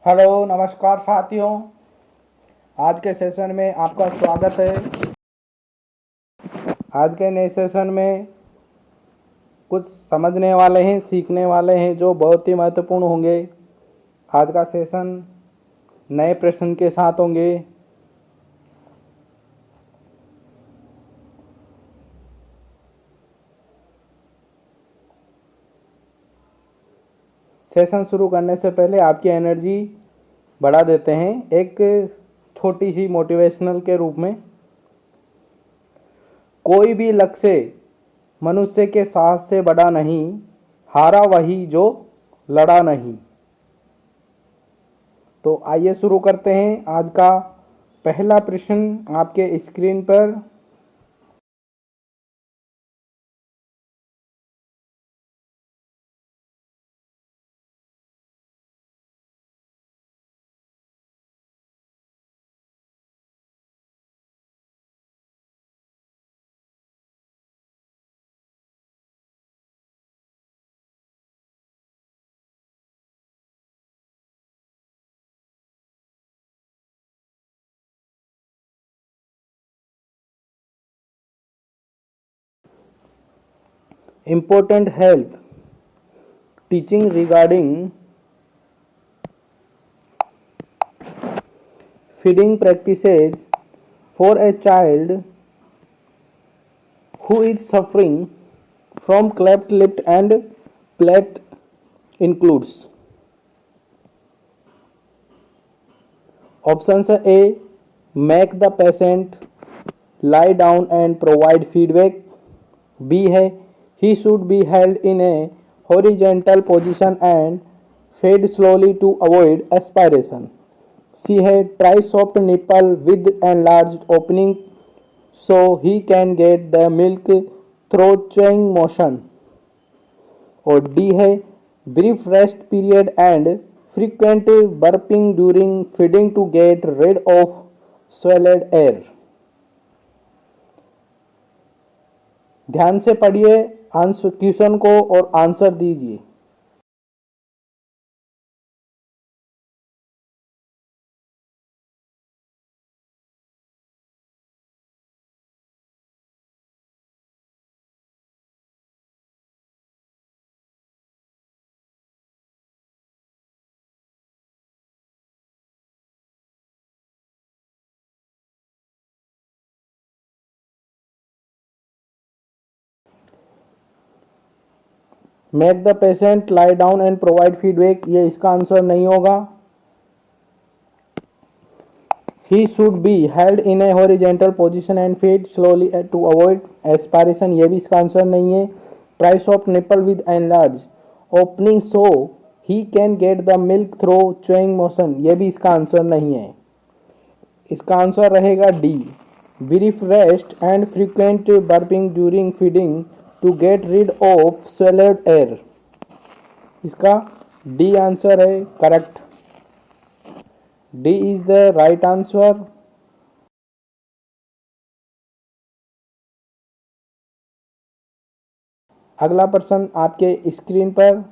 Hello नमस्कार साथियों। आज के सेशन में आपका स्वागत है। आज के नए सेशन में कुछ समझने वाले हैं, सीखने वाले हैं जो बहुत ही महत्वपूर्ण होंगे। आज का सेशन नए प्रश्न के साथ होंगे। सेशन शुरू करने से पहले आपकी एनर्जी बढ़ा देते हैं एक छोटी सी मोटिवेशनल के रूप में। कोई भी लक्ष्य मनुष्य के साहस से बड़ा नहीं, हारा वही जो लड़ा नहीं। तो आइए शुरू करते हैं। आज का पहला प्रश्न आपके स्क्रीन पर। Important health teaching regarding feeding practices for a child who is suffering from cleft lip and palate includes options A, make the patient lie down and provide feedback. B है he should be held in a horizontal position and fed slowly to avoid aspiration. C है try soft nipple with enlarged opening so he can get the milk through chewing motion. और D है brief rest period and frequent burping during feeding to get rid of swallowed air. ध्यान से पढ़िए answer question को और answer दीजिए। Make the patient lie down and provide feedback, ये इसका आंसर नहीं होगा। He should be held in a horizontal position and feed slowly to avoid aspiration, ये भी इसका आंसर नहीं है। Try soft nipple with enlarge opening so he can get the milk through chewing motion, ये भी इसका आंसर नहीं है। इसका आंसर रहेगा D, brief rest and frequent burping during feeding to get rid of swallowed air, इसका D answer है correct. D is the right answer. अगला प्रश्न आपके स्क्रीन पर।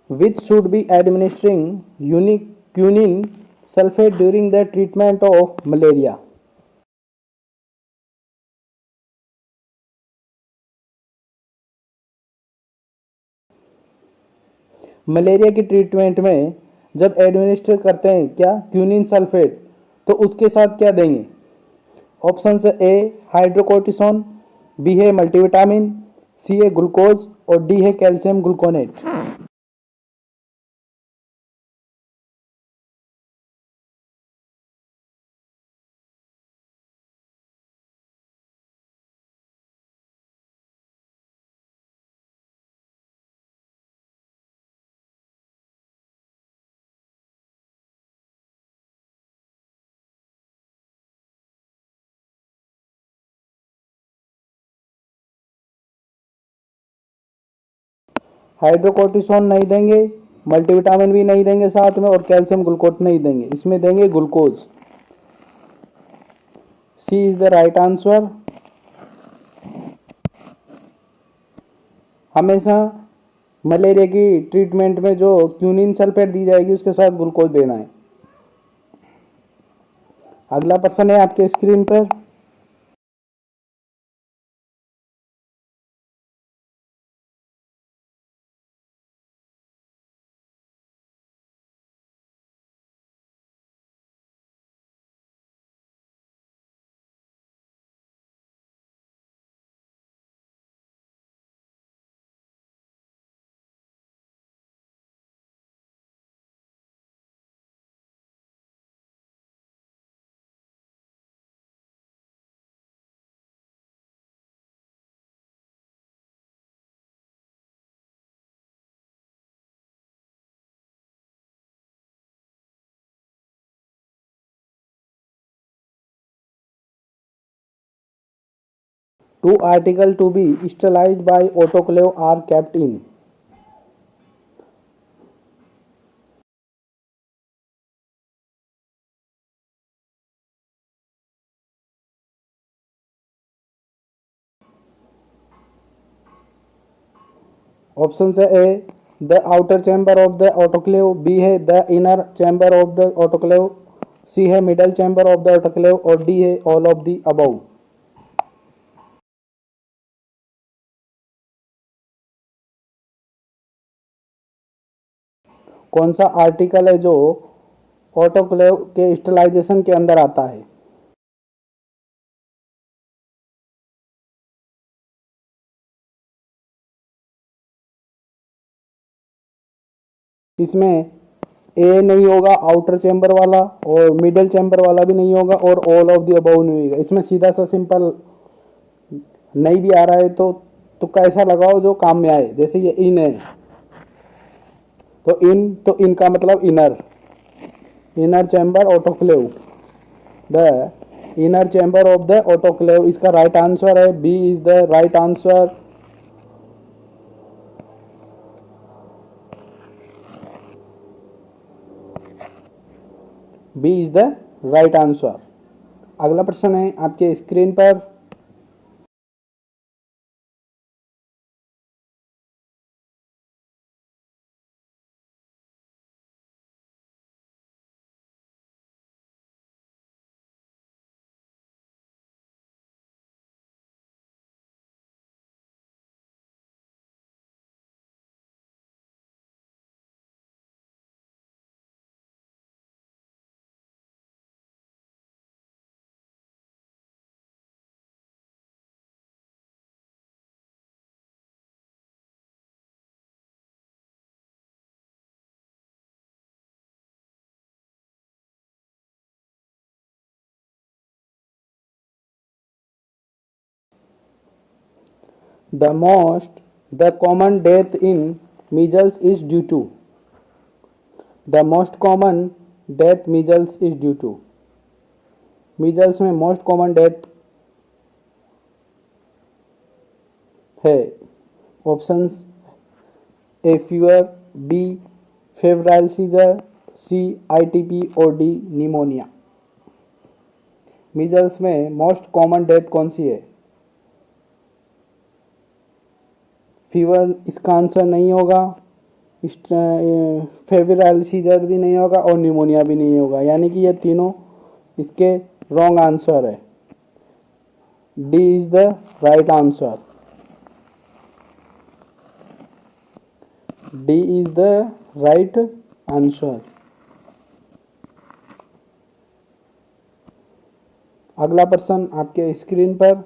Which should be administering quinine sulfate during the treatment of malaria? Malaria की treatment में जब administer करते हैं क्या क्यूनिन सल्फेट, तो उसके साथ क्या देंगे? ऑप्शन ए हाइड्रोकोर्टिसोन, बी है मल्टीविटामिन, सी है ग्लूकोज और डी है कैल्शियम ग्लूकोनेट। हाइड्रोकोर्टिसोन नहीं देंगे, मल्टीविटामिन भी नहीं देंगे साथ में, और कैल्शियम ग्लूकोज नहीं देंगे, इसमें देंगे glucose. C is the right answer. हमेशा मलेरिया की ट्रीटमेंट में जो क्यूनिन सल्फेट दी जाएगी उसके साथ ग्लूकोज देना है। अगला प्रश्न है आपके स्क्रीन पर। Two articles to be sterilized by autoclave are kept in. Option है A the outer chamber of the autoclave, B है the inner chamber of the autoclave, C है middle chamber of the autoclave, और D है all of the above. कौन सा article है जो autoclave के स्टेलाइजेशन के अंदर आता है? इसमें ए नहीं होगा आउटर चैम्बर वाला, और मिडल चैम्बर वाला भी नहीं होगा, और ऑल ऑफ द अबव नहीं होगा। इसमें सीधा सा सिंपल नहीं भी आ रहा है तो तुक्का ऐसा लगाओ जो काम में आए। जैसे ये इन है तो इन का मतलब inner, inner chamber autoclave, the inner chamber of the autoclave इसका राइट आंसर है। B is the right answer. B is the right answer. अगला प्रश्न है आपके स्क्रीन पर। The common death in measles is due to. The most common death measles is due to. Measles में most common death है options A fever, B febrile seizure, C ITP, और D pneumonia. Measles में most common death कौन सी है? Fever इसका answer नहीं होगा, फेब्राइल सीजर भी नहीं होगा, और निमोनिया भी नहीं होगा, यानी कि ये तीनों इसके रॉन्ग आंसर है। D is the right answer. D is the right answer. अगला प्रश्न आपके स्क्रीन पर।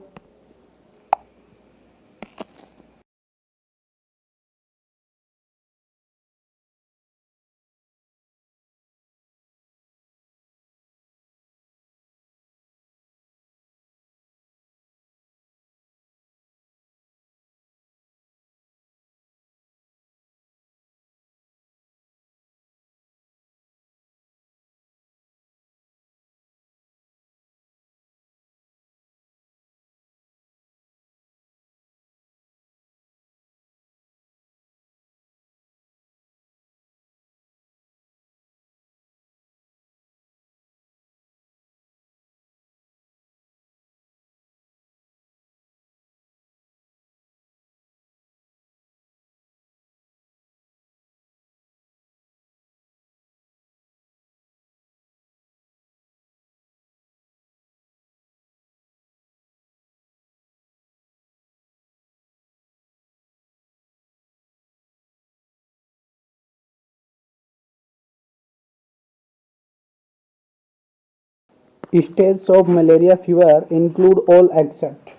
Stages of malaria fever include all except.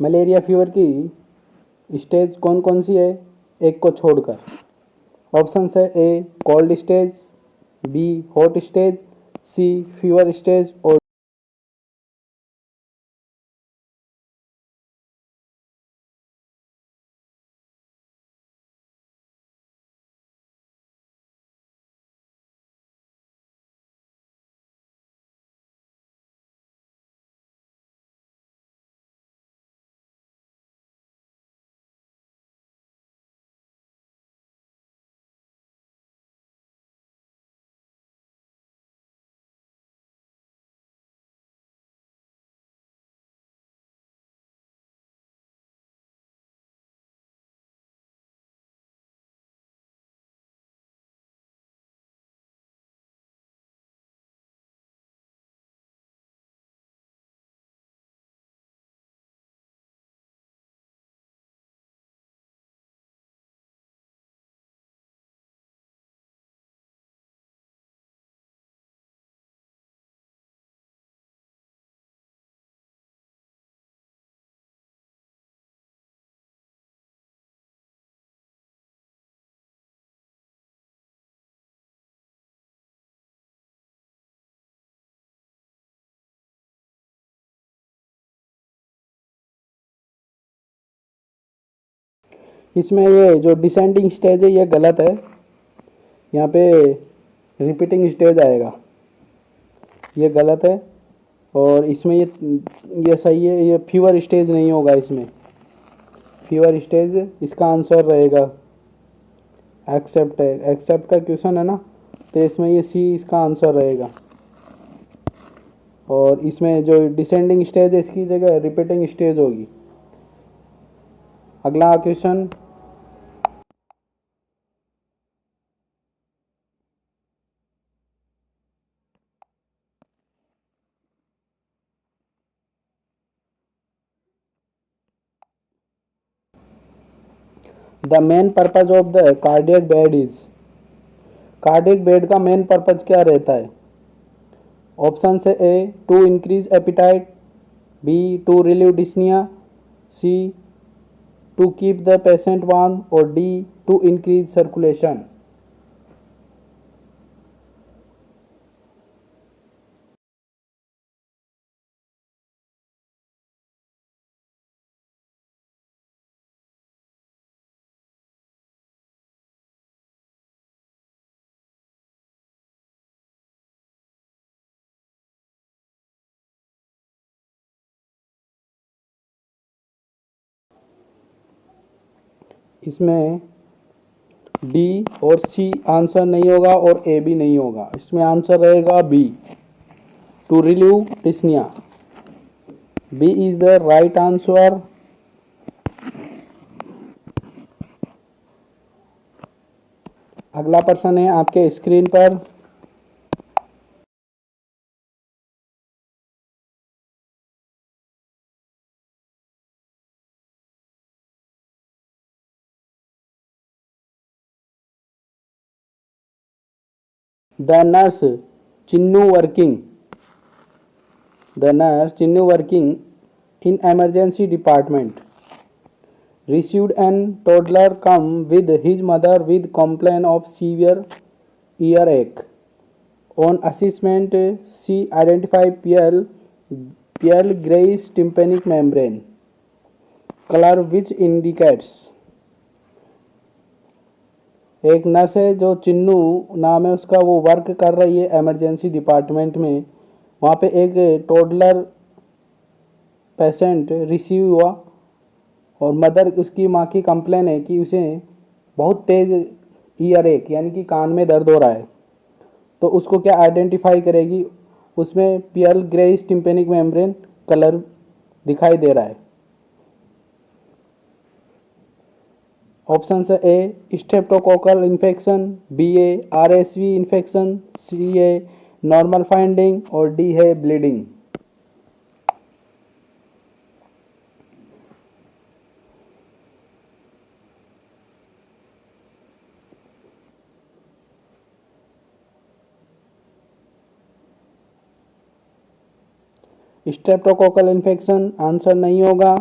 Malaria fever की स्टेज कौन कौन सी है, एक को छोड़कर? ऑप्शन है A cold stage, B hot stage, C fever stage और इसमें ये जो डिसेंडिंग स्टेज है ये गलत है, यहाँ पे रिपीटिंग स्टेज आएगा, ये गलत है। और इसमें ये सही है, ये फीवर स्टेज नहीं होगा, इसमें फीवर स्टेज इसका आंसर रहेगा। एक्सेप्ट है, एक्सेप्ट का क्वेश्चन है ना, तो इसमें ये सी इसका आंसर रहेगा। और इसमें जो डिसेंडिंग स्टेज है इसकी जगह रिपीटिंग स्टेज होगी। अगला question, the main purpose of the cardiac bed is. Cardiac bed का मेन पर्पज क्या रहता है? ऑप्शन है A to increase appetite, B to relieve dyspnoea, C to keep the patient warm और डी टू इंक्रीज सर्कुलेशन। इसमें D और C answer नहीं होगा और ए भी नहीं होगा, इसमें आंसर रहेगा B to relieve dyspnea. B is the right answer. अगला प्रश्न है आपके स्क्रीन पर, the nurse Chinnu working, the nurse Chinnu working in emergency department received an toddler come with his mother with complaint of severe earache. On assessment, she identified pale grayish tympanic membrane color which indicates। एक nurse है जो चिन्नू नाम है उसका, वो work कर रही है इमरजेंसी डिपार्टमेंट में। वहाँ पे एक टोडलर पेशेंट रिसीव हुआ और मदर उसकी माँ की कंप्लेन है कि उसे बहुत तेज़ ईयर एक यानी कि कान में दर्द हो रहा है। तो उसको क्या आइडेंटिफाई करेगी? उसमें पियल ग्रेइश टिम्पेनिक मेम्ब्रेन कलर दिखाई दे रहा है। ऑप्शन है A streptococcal infection, B a RSV infection, C a normal finding और डी है ब्लीडिंग। स्ट्रेप्टोकोकल इन्फेक्शन आंसर नहीं होगा।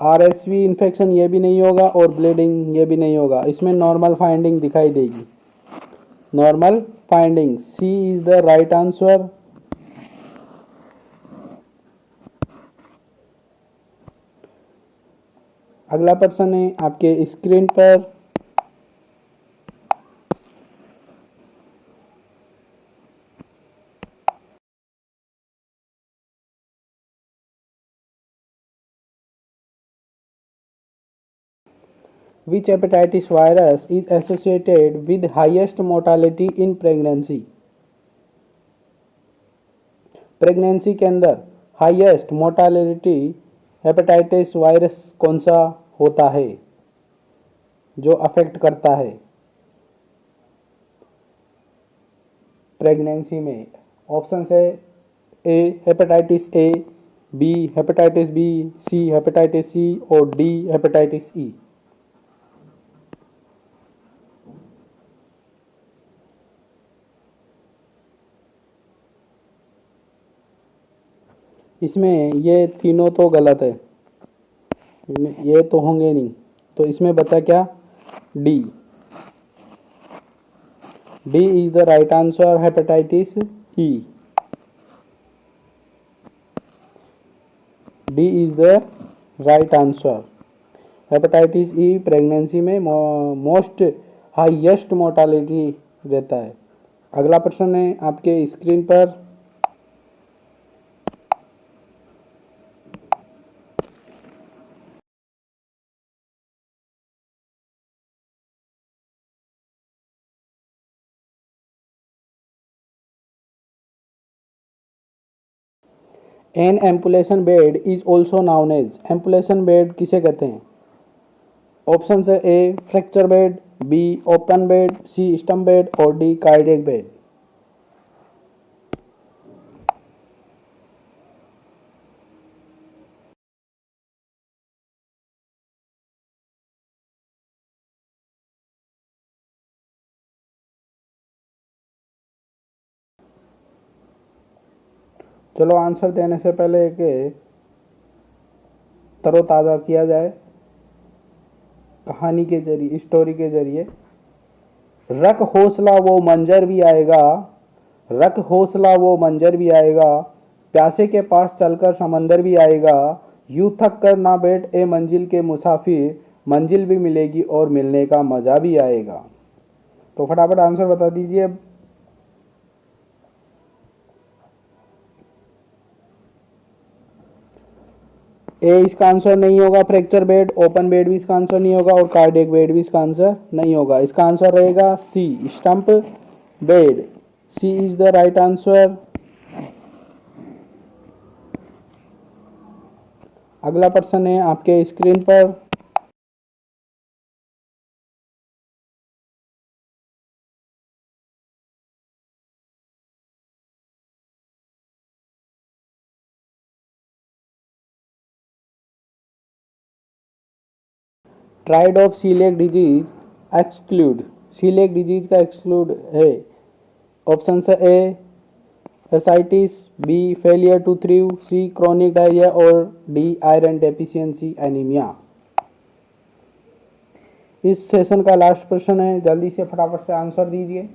आरएसवी इन्फेक्शन ये भी नहीं होगा और ब्लीडिंग ये भी नहीं होगा। इसमें नॉर्मल फाइंडिंग दिखाई देगी। Normal finding C is the right answer. अगला प्रश्न है आपके स्क्रीन पर। Which hepatitis virus is associated with highest mortality in pregnancy? Pregnancy के अंदर हाईएस्ट मोर्टालिटी हेपेटाइटिस वायरस कौन सा होता है जो अफेक्ट करता है प्रेगनेंसी में? ऑप्शन है A hepatitis A, B hepatitis B, C hepatitis C और डी हेपेटाइटिस ई। इसमें ये तीनों तो गलत है, ये तो होंगे नहीं, तो इसमें बचा क्या? D. D is the right answer, hepatitis E. D is the right answer. Hepatitis E pregnancy में मोस्ट हाईएस्ट मोर्टालिटी रहता है। अगला प्रश्न है आपके स्क्रीन पर। An amputation bed is also known as, amputation bed किसे कहते हैं? ऑप्शन है A fracture bed, B open bed, C stump bed और डी कार्डियक बेड। चलो आंसर देने से पहले एक तरोताज़ा किया जाए कहानी के जरिए, स्टोरी के जरिए। रख हौसला वो मंजर भी आएगा, रख हौसला वो मंजर भी आएगा, प्यासे के पास चलकर समंदर भी आएगा, यूं थक कर ना बैठ ए मंजिल के मुसाफिर, मंजिल भी मिलेगी और मिलने का मजा भी आएगा। तो फटाफट आंसर बता दीजिए। ए इसका आंसर नहीं होगा, फ्रैक्चर बेड, ओपन बेड भी इसका आंसर नहीं होगा और कार्डियक बेड भी इसका आंसर नहीं होगा। इसका आंसर रहेगा C stump bed. C is the right answer. अगला प्रश्न है आपके स्क्रीन पर। Triad of coeliac disease exclude, coeliac disease का एक्सक्लूड है। ऑप्शन है A ascites, B failure to thrive, C chronic diarrhoea और डी आयरन डेफिशिएंसी एनीमिया। इस सेशन का लास्ट प्रश्न है, जल्दी से फटाफट से आंसर दीजिए।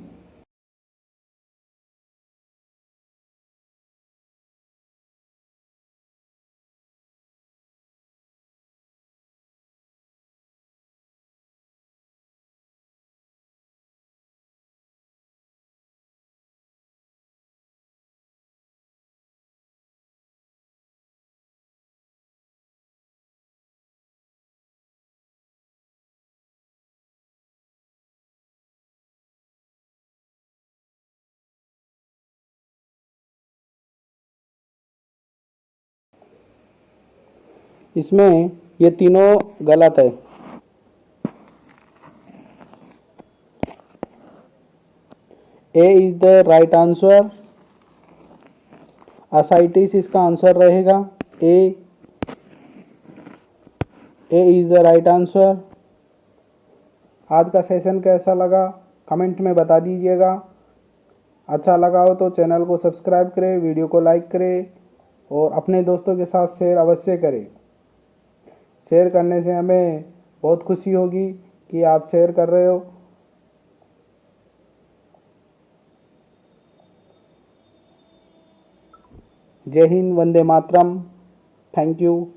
इसमें ये तीनों गलत है। A is the right answer, ascites इसका आंसर रहेगा। A is the right answer. आज का सेशन कैसा लगा कमेंट में बता दीजिएगा। अच्छा लगा हो तो चैनल को सब्सक्राइब करें, वीडियो को लाइक करें और अपने दोस्तों के साथ शेयर अवश्य करें। शेयर करने से हमें बहुत खुशी होगी कि आप शेयर कर रहे हो। जय हिंद, वंदे मातरम। Thank you.